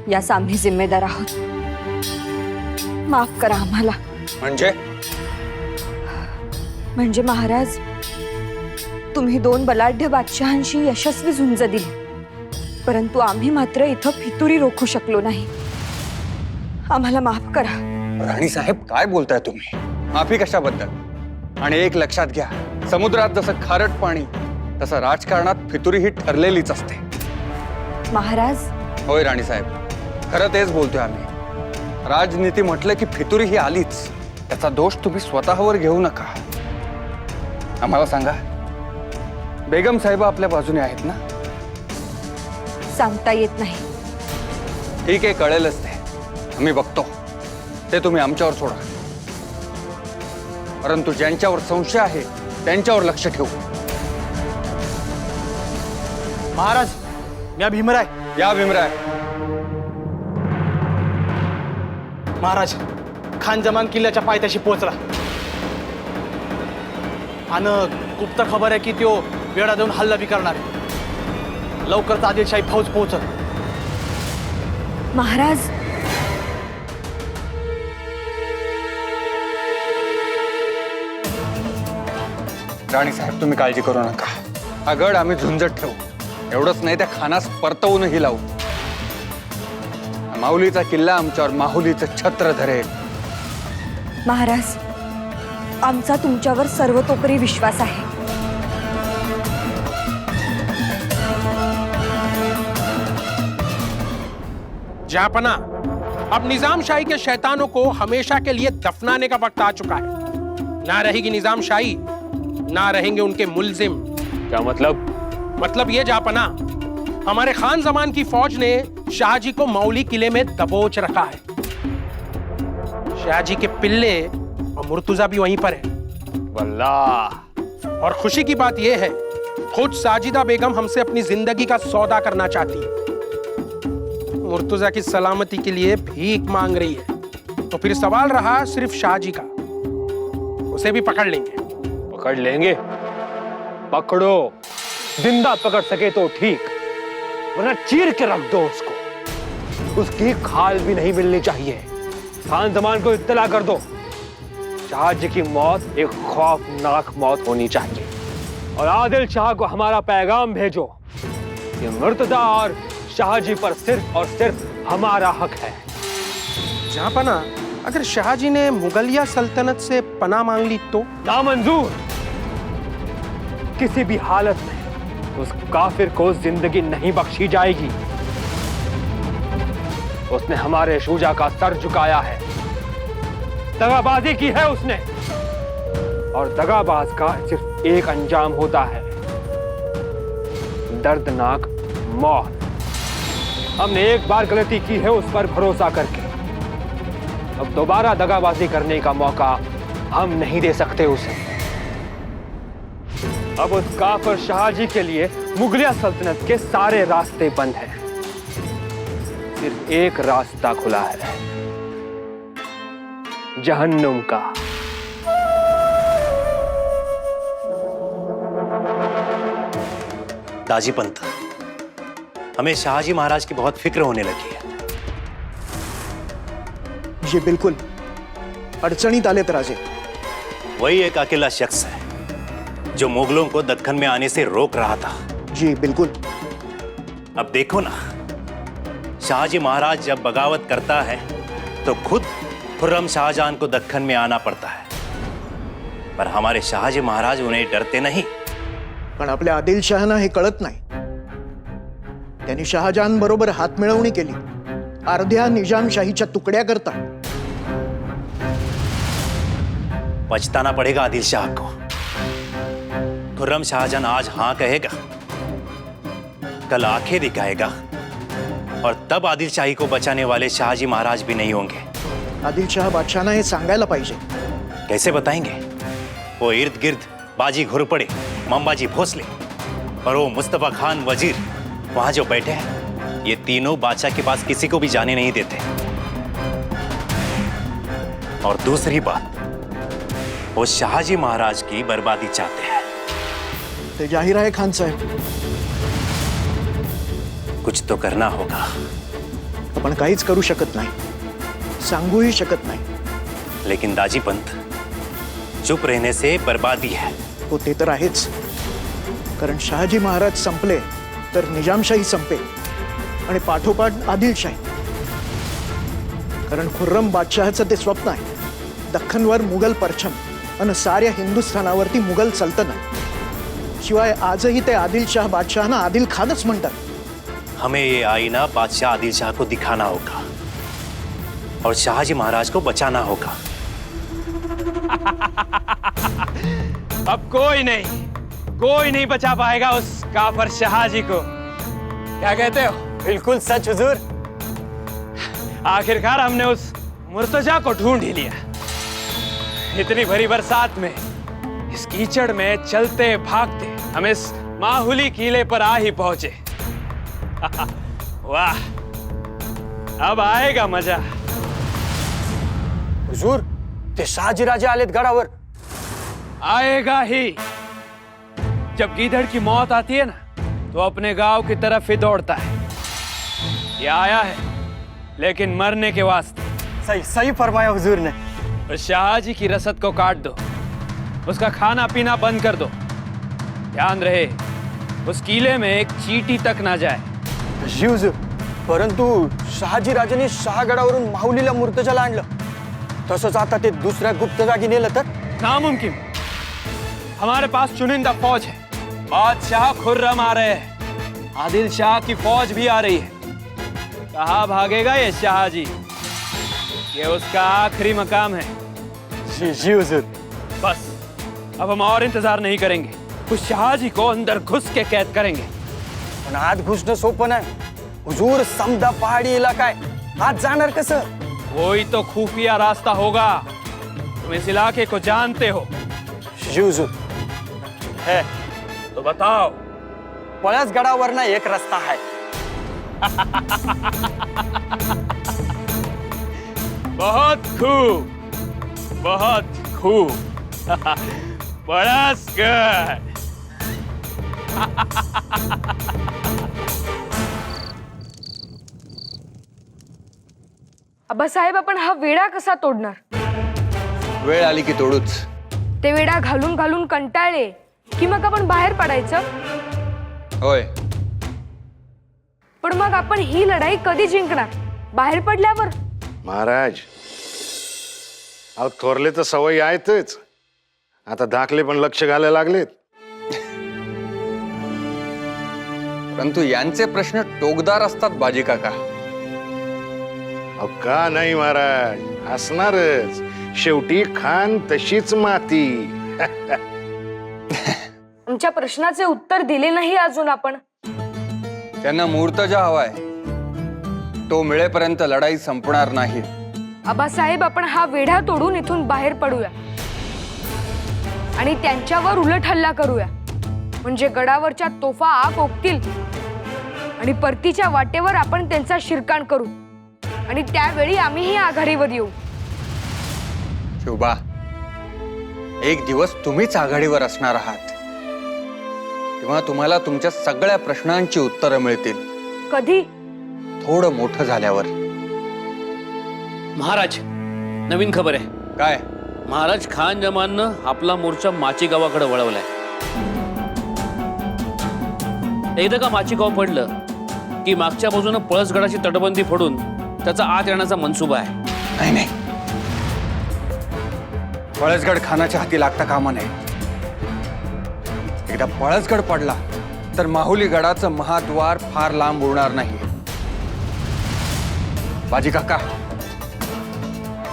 यास आम्ही जिम्मेदार आहोत। माफ करा आम्हाला। म्हणजे महाराज, तुम्ही 2 बलाढ्य बादशहांशी यशस्वी झुंज दिली, परंतु आम्ही मात्र इथं फितुरी रोखू शकलो नाही। आम्हाला माफ करा। राणी साहेब, काय बोलताय तुम्ही? माफी कशाबद्दल? आणि एक लक्षात घ्या, समुद्रात जसं खारट पाणी तसं राजकारणात फितुरी ही ठरलेलीच असते। महाराज, होय राणी साहेब, खरं तेच बोलतोय आम्ही। राजनीती म्हटलं की फितुरी ही आलीच। त्याचा दोष तुम्ही स्वतःवर घेऊ नका। आम्हाला सांगा, बेगम साहेब आपल्या बाजूने आहेत ना? सांगता येत नाही। ठीक आहे, कळेलच ते, आम्ही बघतो। ते तुम्ही आमच्यावर सोडा, परंतु ज्यांच्यावर संशय आहे त्यांच्यावर लक्ष ठेवू। महाराज, मी भीमराय। या भीमराय। महाराज, खान जमान किल्ल्याच्या पायथ्याशी पोहोचला आणि गुप्त खबर आहे की तो वेढा देऊन हल्ला बी करणार आहे। लवकरच आदिलशाही फौज पोहोचल। महाराज, राणी साहेब, तुम्ही काळजी करू नका। हा गड आम्ही झुंजत ठेवू। एवढंच नाही, त्या खानास परतवूनही लावू। माऊलीचा किल्ला आमच्यावर माहुलीचं छत्र धरेल। महाराज, आमचा तुमच्यावर सर्वतोपरी विश्वास आहे। जहांपना, अब निजाम शाही के शैतानों को हमेशा के लिए दफनाने का वक्त आ चुका है। ना रहेगी निजाम शाही, ना रहेंगे उनके मुल्जिम। क्या मतलब? मतलब ये जहांपना, हमारे खान जमान की फौज ने शाहजी को मौली किले में दबोच रखा है। शाहजी के पिल्ले और मुर्तुजा भी वहीं पर है। वल्लाह। और खुशी की बात यह है, खुद साजिदा बेगम हमसे अपनी जिंदगी का सौदा करना चाहती है। मुर्तुजा की सलामती के लिए भीख मांग रही है। तो फिर सवाल रहा सिर्फ शाहजी का, उसे भी पकड़ लेंगे। पकड़ लेंगे? पकड़ो, जिंदा पकड़ सके तो ठीक, वरना चीर के रख दो उसको। उसकी खाल भी नहीं मिलनी चाहिए। खान जमान को इत्तला कर दो, शाहजी की मौत एक खौफनाक मौत होनी चाहिए। और आदिल शाह को हमारा पैगाम भेजो कि मुर्तजा और शाहजी पर सिर्फ और सिर्फ हमारा हक है। जहांपना, अगर शाहजी ने मुगलिया सल्तनत से पनाह मांग ली तो? नामंजूर। किसी भी हालत में उस काफिर को जिंदगी नहीं बख्शी जाएगी। उसने हमारे शूजा का सर झुकाया है, दगाबाजी की है उसने, और दगाबाज का सिर्फ एक अंजाम होता है, दर्दनाक मौत। हमने एक बार गलती की है उस पर भरोसा करके, अब दोबारा दगाबाजी करने का मौका हम नहीं दे सकते उसे। अब उस काफिर शाहजी के लिए मुगलिया सल्तनत के सारे रास्ते बंद हैं। सिर्फ एक रास्ता खुला है, जहन्नुम का। दाजी पंत, हमें शाहजी महाराज की बहुत फिक्र होने लगी है। ये बिल्कुल अड़चणीत आलेत राजे। वही एक अकेला शख्स है जो मुगलों को दक्कन में आने से रोक रहा था। जी बिल्कुल। अब देखो ना, शाहजी महाराज जब बगावत करता है तो खुद खुर्रम शाहजहां को दक्कन में आना पड़ता है, पर हमारे शाहजी महाराज उन्हें डरते नहीं। पण आपल्या आदिलशहांना हे कळत नाही। त्यांनी शहाजहान बरोबर हातमिळवणी केली, अर्ध्या निजामशाहीच्या तुकड्या करता। पछताना पड़ेगा आदिल शाह को। खुर्रम शाहजहां आज हां कहेगा, कल आंखें दिखाएगा, और तब आदिल शाही को बचाने वाले शाहजी महाराज भी नहीं होंगे। आदिलशाह बादशाहना हे सांगायला पाहिजे। कैसे बताएंगे? वो इर्द गिर्द बाजी घुरपड़े, मंबाजी भोसले और वो मुस्तफा खान वजीर वहां जो बैठे हैं, ये तीनों बादशाह के पास किसी को भी जाने नहीं देते। और दूसरी बात, वो शाहजी महाराज की बर्बादी चाहते हैं। ते जाहिर आहे खान साहेब। कुछ तो करना होगा। आपण काहीच करू शकत नाही, सांगूही शकत नाही. लेकिन दाजी पंत, चुप रहने से बर्बादी है. हो ते तर आहेच, कारण शहाजी महाराज संपले तर निजामशाही संपेल आणि पाठोपाठ आदिलशाही. कारण खुर्रम बादशहाचं ते स्वप्न आहे, दख्खनवर मुघल परचम आणि साऱ्या हिंदुस्थानावरती मुघल सल्तनत. शिवाय आजही ते आदिलशाह बादशहाना आदिल खानच म्हणतात. हमें ये आईना बादशाह आदिल शाह को दिखाना होगा और शाहजी महाराज को बचाना होगा. अब कोई नहीं बचा पाएगा उस काफर शहाजी को. क्या कहते हो? बिल्कुल सच हुजूर. आखिरकार हमने उस मुर्तजा को ढूंढ ही लिया. इतनी भरी बरसात में, इस कीचड़ में चलते भागते हम इस माहुली किले पर आ ही पहुंचे. वाह, अब आएगा मजा. हुजूर, ते शहाजी राजे आलेत गडावर. आएगा ही. जब गीदड़ की मौत आती है ना, तो अपने गांव की तरफ ही दौड़ता है. ये आया है, लेकिन मरने के वास्ते. सही सही फरमाया हुजूर ने. उस शहाजी की रसद को काट दो, उसका खाना पीना बंद कर दो. ध्यान रहे, उस किले में एक चींटी तक ना जाए. जी हुजूर. परंतु शहाजी राजांनी शहागडावरून माहुलीला मुर्तजाला आणलं. तसंच आता ते दुसऱ्या गुप्त जागी नेलं तर? नामुमकिन. हमारे पास चुनिंदा फौज है. बादशाह खुर्रम आ रहे हैं, आदिल शाह की फौज भी आ रही है. कहाँ भागेगा ये शहाजी? ये उसका आखिरी मकाम है. जी जी हुजूर. बस अब हम और इंतजार नहीं करेंगे. उस शहाजी को अंदर घुस के कैद करेंगे. पण आत घुसणं सोपं नाही हुजूर. समदा पहाडी इलाका आहे, आत जाणार कसं? कोई तो खुफिया रास्ता होगा. तुम इस इलाके को जानते हो. जी हुजूर. है तो बताओ. पळस गडावरनं एक रस्ता आहे. बहुत खूब, बहुत खूब. पळसगड. आबासाहेब, आपण हा वेढा कसा तोडणार? वेळ आली की तोडूच. ते वेढा घालून घालून कंटाळले की मग आपण बाहेर पडायचं. होय, पण मग आपण ही लढाई कधी जिंकणार? बाहेर पडल्यावर? महाराज, अहो थोरले तर सवयी आहेतच, आता धाकले पण लक्ष घालायला लागलेत. परंतु यांचे प्रश्न टोकदार असतात बाजी काका. अहो का नाही महाराज, असणारच. शेवटी खान तशीच माती. आमच्या प्रश्नाचे उत्तर दिले नाही अजून आपण. त्यांना मूर्तजा हवाय, तो मिळेपर्यंत लढाई संपणार नाही. आबासाहेब, आपण हा वेढा तोडून इथून बाहेर पडूया आणि त्यांच्यावर उलट हल्ला करूया. म्हणजे गडावरच्या तोफा आग ओकतील आणि परतीच्या वाटेवर आपण त्यांचा शिरकाण करू आणि त्यावेळी आम्हीही आघाडीवर येऊ. शिवबा, एक दिवस तुम्हीच आघाडीवर असणार आहात, तेव्हा तुम्हाला तुमच्या सगळ्या प्रश्नांची उत्तरं मिळतील. कधी? थोडं मोठं झाल्यावर. महाराज, नवीन खबर आहे. काय? महाराज, खान जमाननं आपला मोर्चा माची गावाकडे वळवलाय. एकदा का माची गाव पडलं की मागच्या बाजूनं पळसगडाची तटबंदी फोडून त्याचा आत येण्याचा मनसुबा आहे. नाही नाही, पळसगड खानाच्या हाती लागता कामा नये. एकदा पळसगड पडला तर माहुली गडाचं महाद्वार फार लांब उडणार नाही. बाजी काका,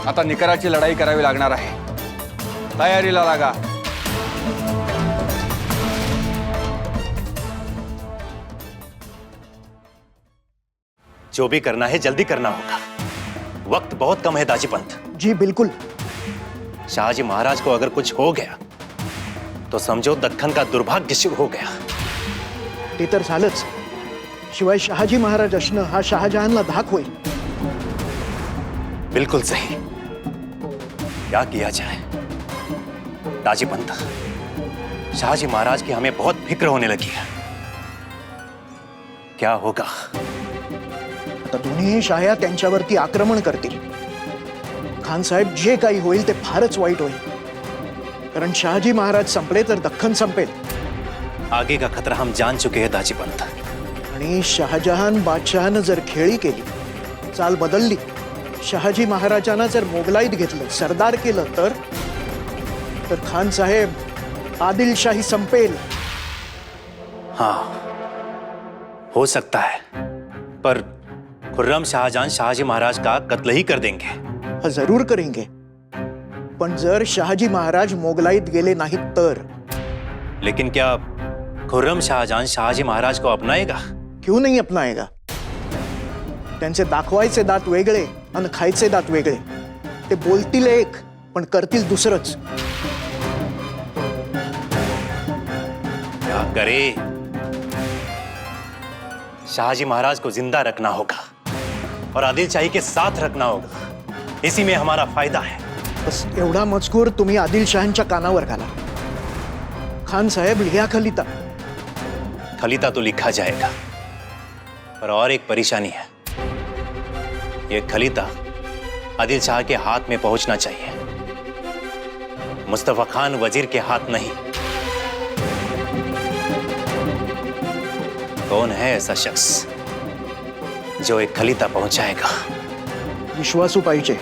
आता निकराची लढाई करावी लागणार आहे. तयारीला लागा. जो भी करना है जल्दी करना होगा. वक्त बहुत कम है दाजी पंत. जी बिल्कुल. शाहजी महाराज को अगर कुछ हो गया तो समझो दक्खन का दुर्भाग्य शुरू हो गया. ते तर झालंच. शिवाय शहाजी महाराज असणं हा शहाजहानला धाक होईल. बिल्कुल सही. क्या किया जाए दाजी पंत? शाहजी महाराज की हमें बहुत फिक्र होने लगी है. क्या होगा? आता दोन्ही शाह्या त्यांच्यावरती आक्रमण करतील. खान साहेब, जे काही होईल ते फारच वाईट होईल. कारण शहाजी महाराज संपले तर दख्खन संपेल. आगे का खतरा हम जान चुके हैं दाजीपंत. आणि शहाजहान बादशहानं जर खेळी केली, चाल बदलली, शहाजी महाराजांना जर मोगलाईत घेतलं, सरदार केलं, तर खान साहेब आदिलशाही संपेल. हाँ, हो सकता है, पर खुर्रम शाहजहां शाहजी महाराज का कत्ल ही कर देंगे. हा, जरूर करेंगे. पण जर शहाजी महाराज मोगलाईत गेले नाहीत तर? लेकिन क्या खुर्रम शाहजहां शाहजी महाराज को अपनाएगा? क्यों नहीं अपनाएगा? त्यांचे दाखवायचे दात वेगळे आणि खायचे दात वेगळे. ते बोलतील एक पण करतील दुसरंच. क्या करे? शाहजी महाराज को जिंदा रखना होगा और आदिलशाही के साथ रखना होगा. इसी में हमारा फायदा है. बस एवढा मजकूर तुम्ही आदिलशहांच्या कानावर घाला. खान साहेब, लिहा खलिता. खलीता तो लिखा जाएगा, पर और एक परेशानी है. यह खलीता आदिल शाह के हाथ में पहुंचना चाहिए, मुस्तफा खान वजीर के हाथ नहीं. कौन है ऐसा शख्स जो एक खलीता पहुंचाएगा? विश्वासू पाहिजे.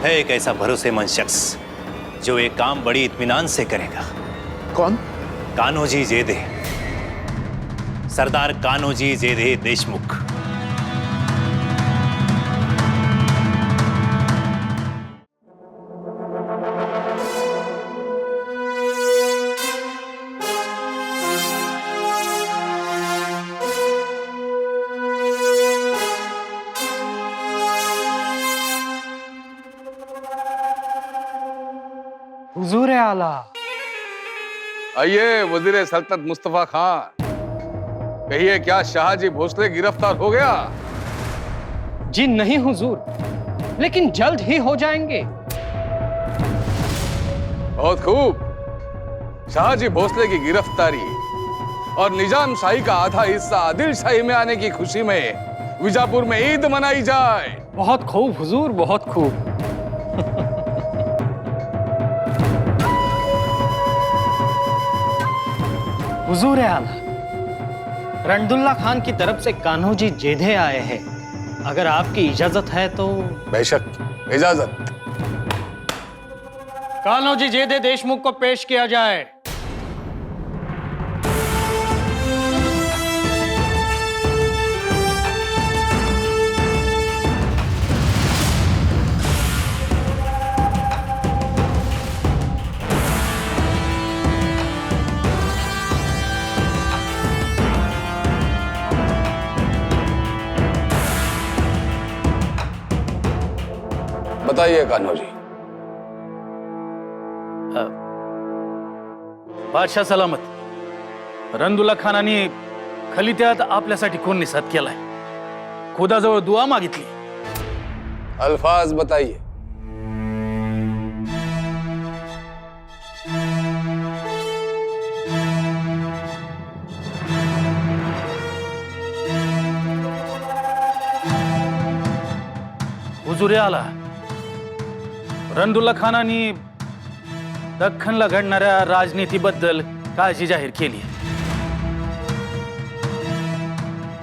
है एक ऐसा भरोसेमंद शख्स जो एक काम बड़ी इत्मीनान से करेगा. कौन? कान्होजी जेदे, सरदार कान्होजी जेदे देशमुख. हुजूर आला. आइए वजीर सल्तनत मुस्तफा खान, कहिए क्या शाहजी भोसले गिरफ्तार हो गया? जी नहीं हुजूर, लेकिन जल्द ही हो जाएंगे. बहुत खूब. शाहजी भोसले की गिरफ्तारी और निजाम शाही का आधा हिस्सा आदिल शाही में आने की खुशी में विजापुर में ईद मनाई जाए. बहुत खूब हुजूर, बहुत खूब. हुजूर आला, रणदुल्ला खान की तरफ से कान्होजी जेधे आए हैं. अगर आपकी इजाजत है तो. बेशक, इजाजत. कान्होजी जेधे देशमुख को पेश किया जाए. बताइए कान्हो जी. बादशाह सलामत. रणदुल्ला खानाने खलित्यात आपल्यासाठी खून निसात केलाय. खुदाजवळ दुआ मागितली. अल्फाज बताइए. हुजूर आला, रणदुल्ला खानाने दख्खनला घडणाऱ्या राजनीतीबद्दल काळजी जाहीर केली.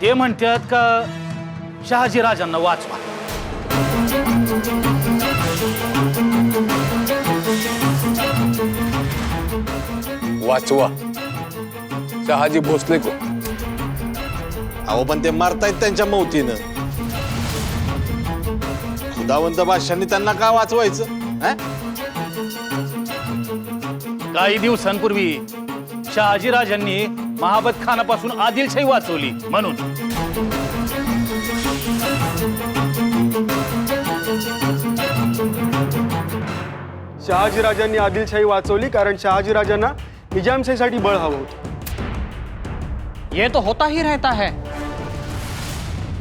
ते म्हणतात का शहाजी राजांना वाचवा. वाचवा शहाजी भोसले को. अहो पण ते मारतायत त्यांच्या मौतीनं. खुदावंत बादशाहांनी त्यांना का वाचवायचं? काही दिवसांपूर्वी शहाजी राजांनी महाबत खानापासून आदिलशाही वाचवली म्हणून. शहाजीराजांनी आदिलशाही वाचवली कारण शहाजीराजांना निजामशाहीसाठी बळ हवं होतं. ये तो होता ही रहता है,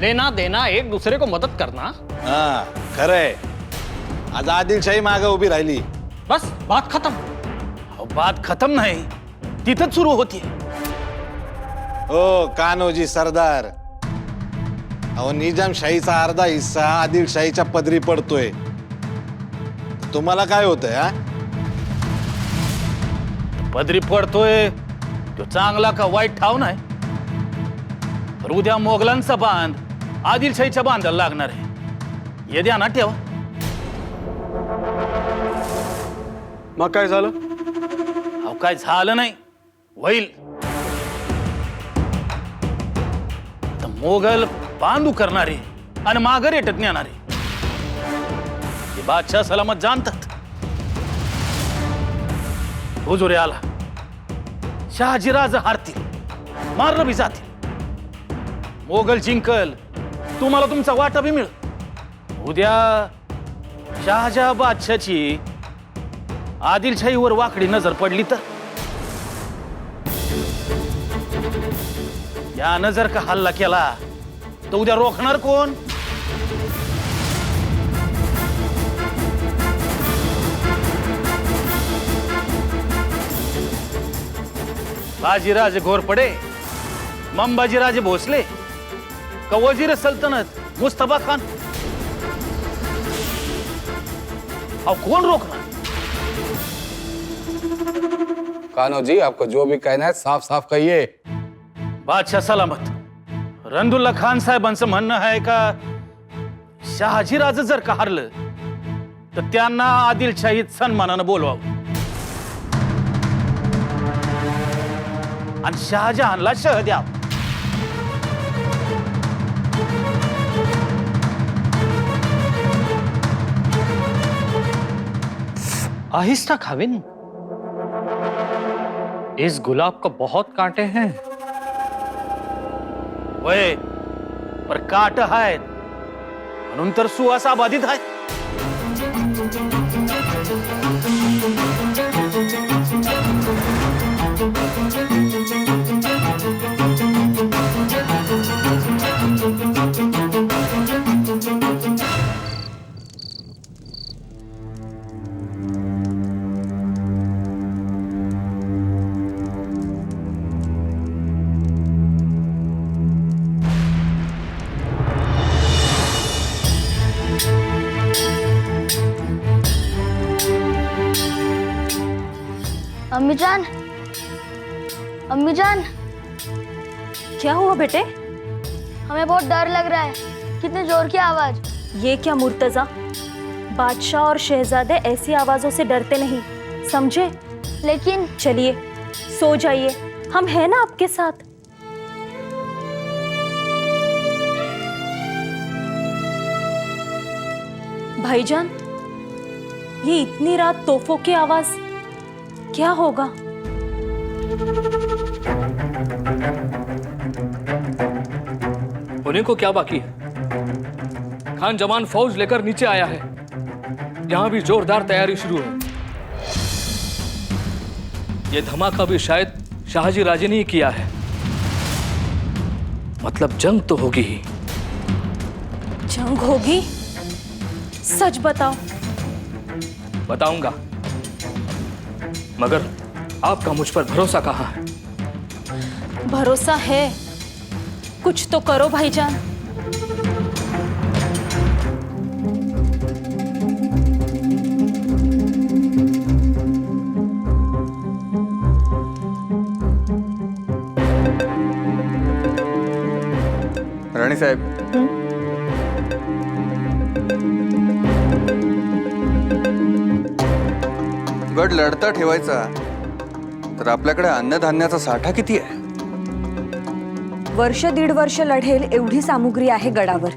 लेना देना, एक दूसरे को मदद करना. हा, खरंय. आज आदिलशाही मागे उभी राहिली. बस बात खत्म. अहो, बात खत्म नाही, तिथंच सुरू होतीये. ओ कान्होजी सरदार, अहो निजामशाहीचा अर्धा हिस्सा आदिलशाहीच्या पदरी पडतोय. तुम्हाला काय होतंय हा? पदरी पडतोय तो चांगला का वाईट ठाव नाही, पण उद्या मोगलांचा बांध आदिलशाहीच्या बांधाला लागणार आहे, हे ध्यानात ठेवा. मग काय झालं? अहो काय झालं नाही, होईल. तर मोगल बांधू करणारे आणि माघार रेटत नेणारे हे बादशाह सलामत जाणतात. हुजुरे आला, शहाजीराज हारतील, मारलं बी जातील, मोगल जिंकल, तुम्हाला तुमचा वाटा बी मिळ. उद्या शहाजहा बादशाची आदिलशाहीवर वाकडी नजर पडली तर या नजर का हल्ला केला तर उद्या रोखणार कोण? बाजीराजे घोरपडे, मंबाजीराजे भोसले का वजीर सल्तनत मुस्तफा खान? अब कौन रोकना? कान्हो जी, आपको जो भी कहना है साफ साफ कहिए. बादशाह सलामत. रंदुल्ला खान साहेबांचं म्हणणं आहे का शहाजीराजे जर का हरलं तर त्यांना आदिलशाहीत सन्मानानं बोलवावं आणि शहाजहानला शह द्यावं. आहिस्ता खाविन, इस गुलाब को बहुत कांटे हैं. वय पर काट आहेत म्हणून तर सुवास अबाधित आहे. अम्मी जान, अम्मी जान, क्या हुआ बेटे? हमें बहुत डर लग रहा है. कितने जोर की आवाज. ये क्या मुर्तजा, बादशाह और शहजादे ऐसी आवाजों से डरते नहीं, समझे? लेकिन चलिए सो जाइए, हम हैं ना आपके साथ. भाईजान, ये इतनी रात तोपों की आवाज, क्या होगा? होने को क्या बाकी है? खान जमान फौज लेकर नीचे आया है, यहां भी जोरदार तैयारी शुरू है. ये धमाका भी शायद शाहजी राजे ने ही किया है. मतलब जंग तो होगी ही. जंग होगी? सच बताओ. बताऊंगा, मगर आपका मुझ पर भरोसा कहाँ है? भरोसा है, कुछ तो करो भाईजान. राणी साहेब, गड लढता ठेवायचा तर आपल्याकडे अन्नधान्याचा साठा किती आहे? वर्ष दीड वर्ष लढेल एवढी सामुग्री आहे गडावर.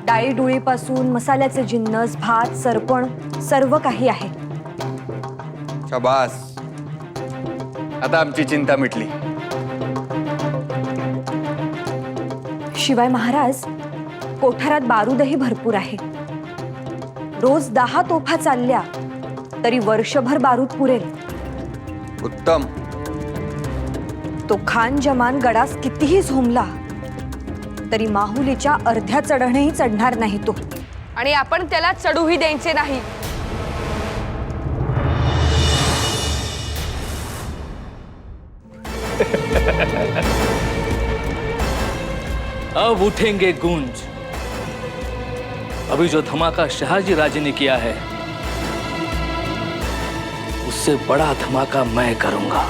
डाळी डुळीपासून मसाल्याचे जिन्नस, भात, सरपण सर्व काही आहे. शाबास, आता आमची चिंता मिटली. शिवाय महाराज, कोठारात बारूदही भरपूर आहे. रोज 10 तोफा चालल्या तरी वर्षभर बारूद पुरेल. उत्तम. तो खान जमान गडास कितीही झोंबला तरी माहुलीच्या अर्ध्या चढणही चढणार नाही तो. आणि आपण त्याला चढूही द्यायचे नाही. अब उठेंगे गूंज. अभी जो धमाका शहाजी राजे ने किया है, उससे बड़ा धमाका मैं करूंगा.